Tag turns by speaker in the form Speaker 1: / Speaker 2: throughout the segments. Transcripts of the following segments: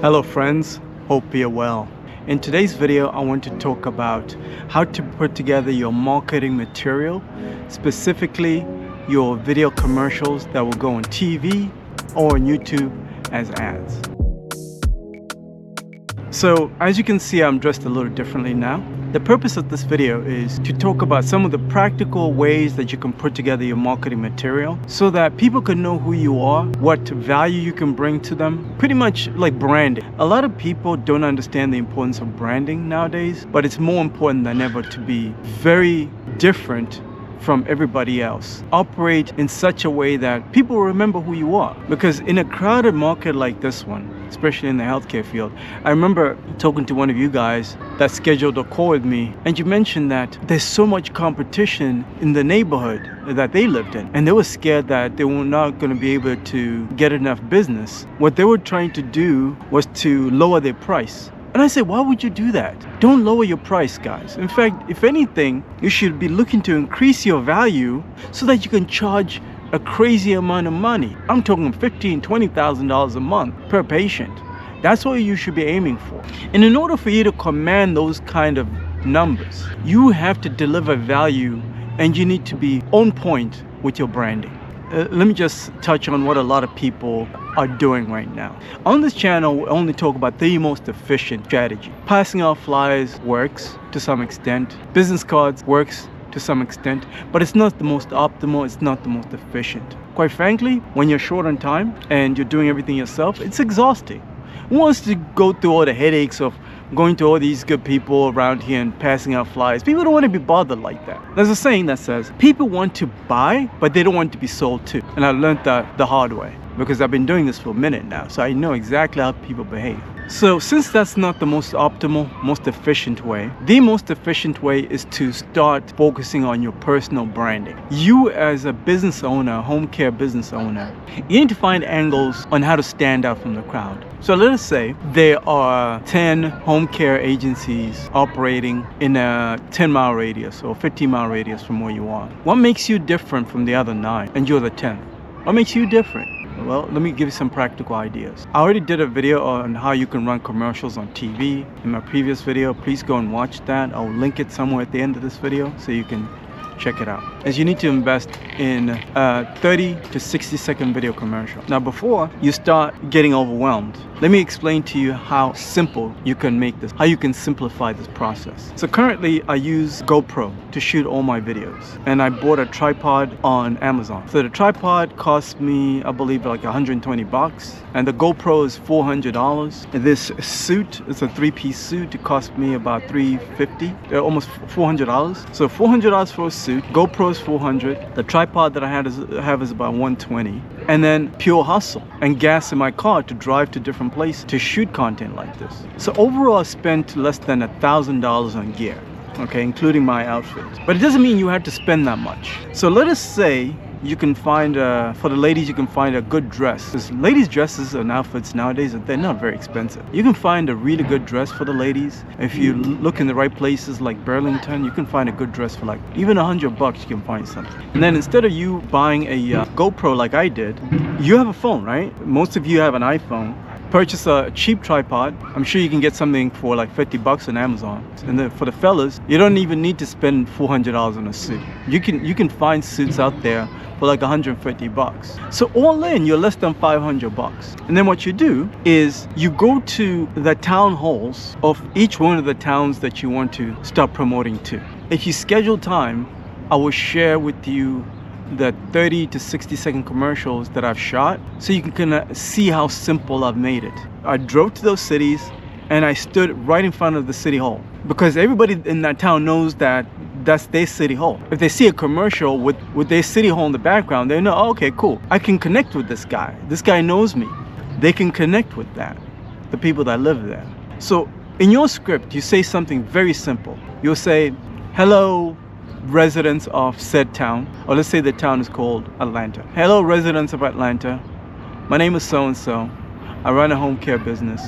Speaker 1: Hello friends, hope you're well. In today's video, I want to talk about how to put together your marketing material, specifically your video commercials that will go on TV or on YouTube as ads. So as you can see, I'm dressed a little differently now. The purpose of this video is to talk about some of the practical ways that you can put together your marketing material so that people can know who you are, what value you can bring to them, pretty much like branding. A lot of people don't understand the importance of branding nowadays, but it's more important than ever to be very different from everybody else. Operate in such a way that people remember who you are. Because in a crowded market like this one, especially in the healthcare field, I remember talking to one of you guys that scheduled a call with me, and you mentioned that there's so much competition in the neighborhood that they lived in, and they were scared that they were not going to be able to get enough business. What they were trying to do was to lower their price. And I said, why would you do that? Don't lower your price, guys. In fact, if anything, you should be looking to increase your value so that you can charge a crazy amount of money. I'm talking $15,000, $20,000 a month per patient. That's what you should be aiming for. And in order for you to command those kind of numbers, you have to deliver value and you need to be on point with your branding. Let me just touch on what a lot of people are doing right now. On this channel, we only talk about the most efficient strategy. Passing out flyers works to some extent. Business cards works to some extent, but it's not the most optimal, it's not the most efficient. Quite frankly, when you're short on time and you're doing everything yourself, it's exhausting. Who wants to go through all the headaches of going to all these good people around here and passing out flyers? People don't want to be bothered like that. There's a saying that says, people want to buy, but they don't want to be sold to. And I learned that the hard way because I've been doing this for a minute now, so I know exactly how people behave. So since that's not the most optimal, most efficient way, the most efficient way is to start focusing on your personal branding. You as a business owner, home care business owner, you need to find angles on how to stand out from the crowd. So let us say there are 10 home care agencies operating in a 10-mile radius or 15-mile radius from where you are. What makes you different from the other 9 and you're the 10th? What makes you different? Well, let me give you some practical ideas. I already did a video on how you can run commercials on TV in my previous video. Please go and watch that. I'll link it somewhere at the end of this video so you can check it out. As you need to invest in a 30 to 60 second video commercial. Now before you start getting overwhelmed, let me explain to you how simple you can make this, how you can simplify this process. So currently I use GoPro to shoot all my videos, and I bought a tripod on Amazon. So the tripod cost me, I believe, like 120 bucks, and the GoPro is $400. And this suit, it's a 3-piece suit, it cost me about $350, almost $400. So $400 for a suit, GoPro is $400, the tripod that I have is about $120, and then pure hustle and gas in my car to drive to different places to shoot content like this. So overall I spent less than $1,000 on gear, okay, including my outfit. But it doesn't mean you have to spend that much. So let us say you can find, for the ladies, you can find a good dress. Because ladies' dresses and outfits nowadays, they're not very expensive. You can find a really good dress for the ladies. If you look in the right places like Burlington, you can find a good dress for like even $100 you can find something. And then instead of you buying a GoPro like I did, you have a phone, right? Most of you have an iPhone. Purchase a cheap tripod. I'm sure you can get something for like $50 on Amazon. And then for the fellas, you don't even need to spend $400 on a suit. You can find suits out there for like $150. So all in, you're less than $500. And then what you do is you go to the town halls of each one of the towns that you want to start promoting to. If you schedule time, I will share with you the 30 to 60 second commercials that I've shot so you can kind of see how simple I've made it. I drove to those cities and I stood right in front of the city hall because everybody in that town knows that that's their city hall. If they see a commercial with their city hall in the background, they know, oh, okay, cool, I can connect with this guy. This guy knows me. They can connect with that, the people that live there. So in your script, you say something very simple. You'll say, hello, residents of said town, or let's say the town is called Atlanta. Hello, residents of Atlanta. My name is so-and-so. I run a home care business.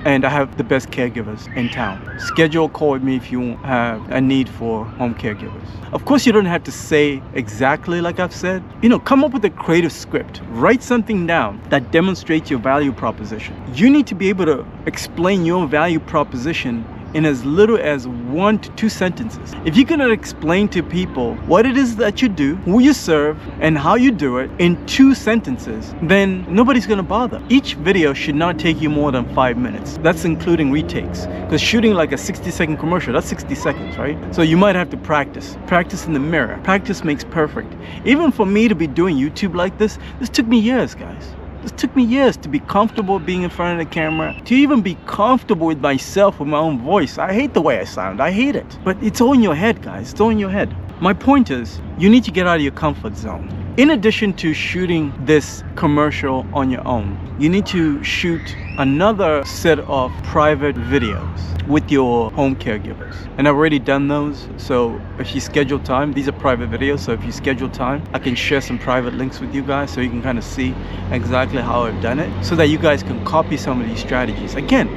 Speaker 1: and I have the best caregivers in town. Schedule a call with me if you have a need for home caregivers. Of course, you don't have to say exactly like I've said. Come up with a creative script. Write something down that demonstrates your value proposition. You need to be able to explain your value proposition in as little as 1 to 2 sentences. If you cannot explain to people what it is that you do, who you serve, and how you do it in 2 sentences, then nobody's gonna bother. Each video should not take you more than 5 minutes. That's including retakes. Because shooting like a 60-second commercial, that's 60 seconds, right? So you might have to practice. Practice in the mirror. Practice makes perfect. Even for me to be doing YouTube like this took me years, guys. It took me years to be comfortable being in front of the camera, to even be comfortable with myself, with my own voice. I hate the way I sound. I hate it. But it's all in your head, guys. It's all in your head. My point is, you need to get out of your comfort zone. In addition to shooting this commercial on your own, you need to shoot another set of private videos with your home caregivers. And I've already done those, so if you schedule time, these are private videos, so if you schedule time, I can share some private links with you guys so you can kind of see exactly how I've done it, so that you guys can copy some of these strategies. Again,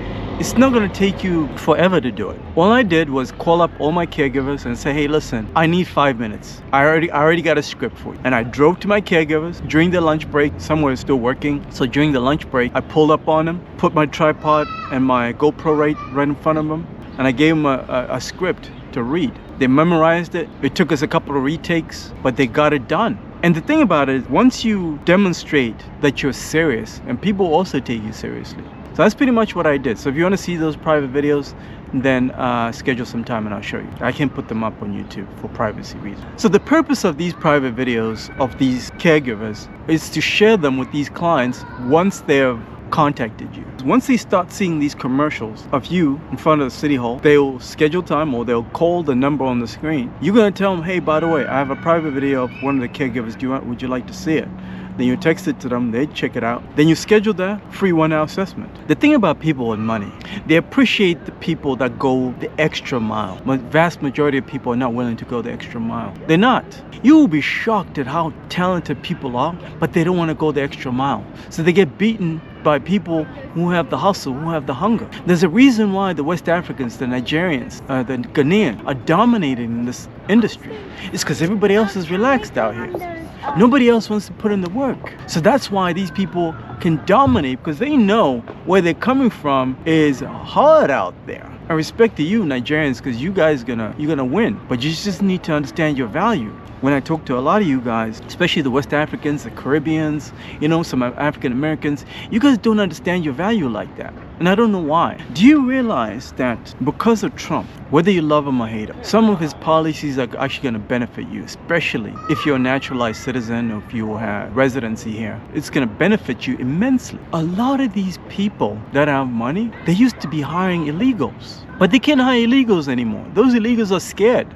Speaker 1: it's not going to take you forever to do it. All I did was call up all my caregivers and say, hey, listen, I need 5 minutes. I already got a script for you. And I drove to my caregivers during their lunch break. Some were still working. So during the lunch break, I pulled up on them, put my tripod and my GoPro right in front of them. And I gave them a script to read. They memorized it. It took us a couple of retakes, but they got it done. And the thing about it is, once you demonstrate that you're serious, and people also take you seriously. So that's pretty much what I did. So if you want to see those private videos, then schedule some time and I'll show you. I can put them up on YouTube for privacy reasons. So the purpose of these private videos of these caregivers is to share them with these clients once they've contacted you. Once they start seeing these commercials of you in front of the city hall, they'll schedule time or they'll call the number on the screen. You're going to tell them, hey, by the way, I have a private video of one of the caregivers. Would you like to see it? Then you text it to them, they check it out. Then you schedule that free 1-hour assessment. The thing about people with money, they appreciate the people that go the extra mile. But vast majority of people are not willing to go the extra mile. They're not. You will be shocked at how talented people are, but they don't want to go the extra mile. So they get beaten by people who have the hustle, who have the hunger. There's a reason why the West Africans, the Nigerians, the Ghanaians are dominating in this industry. It's because everybody else is relaxed out here. Nobody else wants to put in the work. So that's why these people can dominate, because they know where they're coming from is hard out there. I respect to you Nigerians, because you guys you're gonna win, but you just need to understand your value. When I talk to a lot of you guys, especially the West Africans, the Caribbeans, some African Americans, you guys don't understand your value like that. And I don't know why. Do you realize that because of Trump, whether you love him or hate him, some of his policies are actually going to benefit you, especially if you're a naturalized citizen or if you have residency here. It's going to benefit you immensely. A lot of these people that have money, they used to be hiring illegals. But they can't hire illegals anymore. Those illegals are scared.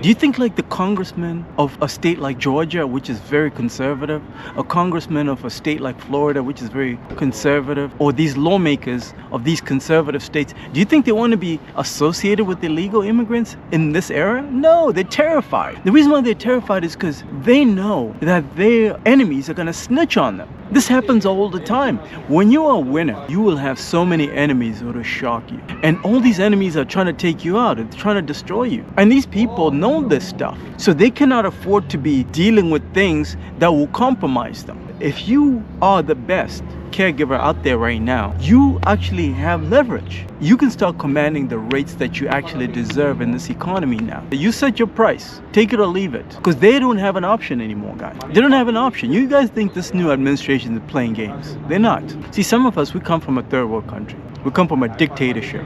Speaker 1: Do you think like the congressman of a state like Georgia, which is very conservative, a congressman of a state like Florida, which is very conservative, or these lawmakers of these conservative states, do you think they want to be associated with illegal immigrants in this era? No, they're terrified. The reason why they're terrified is because they know that their enemies are going to snitch on them. This happens all the time. When you are a winner, you will have so many enemies who will shock you. And all these enemies are trying to take you out. They're trying to destroy you. And these people know this stuff. So they cannot afford to be dealing with things that will compromise them. If you are the best caregiver out there right now, you actually have leverage. You can start commanding the rates that you actually deserve in this economy now. You set your price, take it or leave it, because they don't have an option anymore, guys. They don't have an option. You guys think this new administration is playing games. They're not. See, some of us, we come from a third world country. We come from a dictatorship.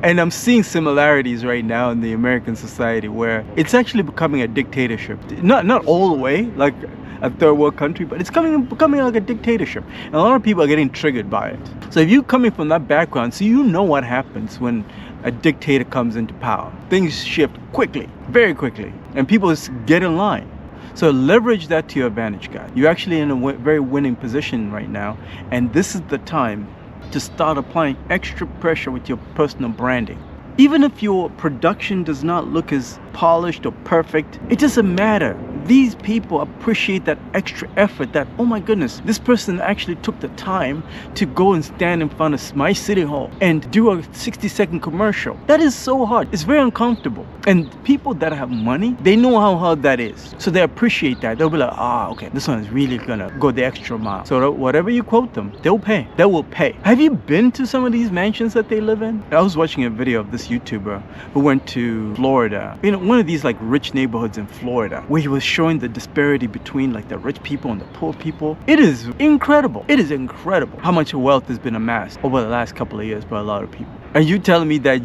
Speaker 1: And I'm seeing similarities right now in the American society where it's actually becoming a dictatorship. Not all the way, like a third world country, but it's becoming like a dictatorship. And a lot of people are getting triggered by it. So if you're coming from that background, so you know what happens when a dictator comes into power. Things shift quickly, very quickly, and people just get in line. So leverage that to your advantage, guys. You're actually in a very winning position right now, and this is the time to start applying extra pressure with your personal branding. Even if your production does not look as polished or perfect, it doesn't matter. these people appreciate that extra effort, that, oh my goodness, this person actually took the time to go and stand in front of my city hall and do a 60-second commercial. That is so hard. It's very uncomfortable. And people that have money, they know how hard that is. So they appreciate that. They'll be like, okay, this one is really gonna go the extra mile. So whatever you quote them, they'll pay. They will pay. Have you been to some of these mansions that they live in? I was watching a video of this YouTuber who went to Florida, one of these like rich neighborhoods in Florida, where he was showing the disparity between like the rich people and the poor people. It is incredible. It is incredible how much wealth has been amassed over the last couple of years by a lot of people. Are you telling me that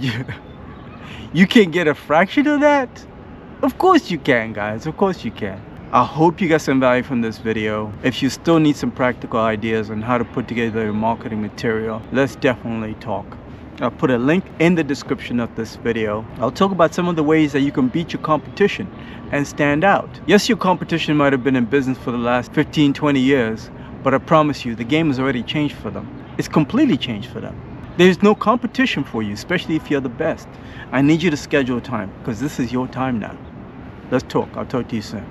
Speaker 1: you can't get a fraction of that? Of course you can, guys. Of course you can. I hope you got some value from this video. If you still need some practical ideas on how to put together your marketing material, let's definitely talk. I'll put a link in the description of this video. I'll talk about some of the ways that you can beat your competition and stand out. Yes, your competition might have been in business for the last 15, 20 years, but I promise you, the game has already changed for them. It's completely changed for them. There's no competition for you, especially if you're the best. I need you to schedule time, because this is your time now. Let's talk. I'll talk to you soon.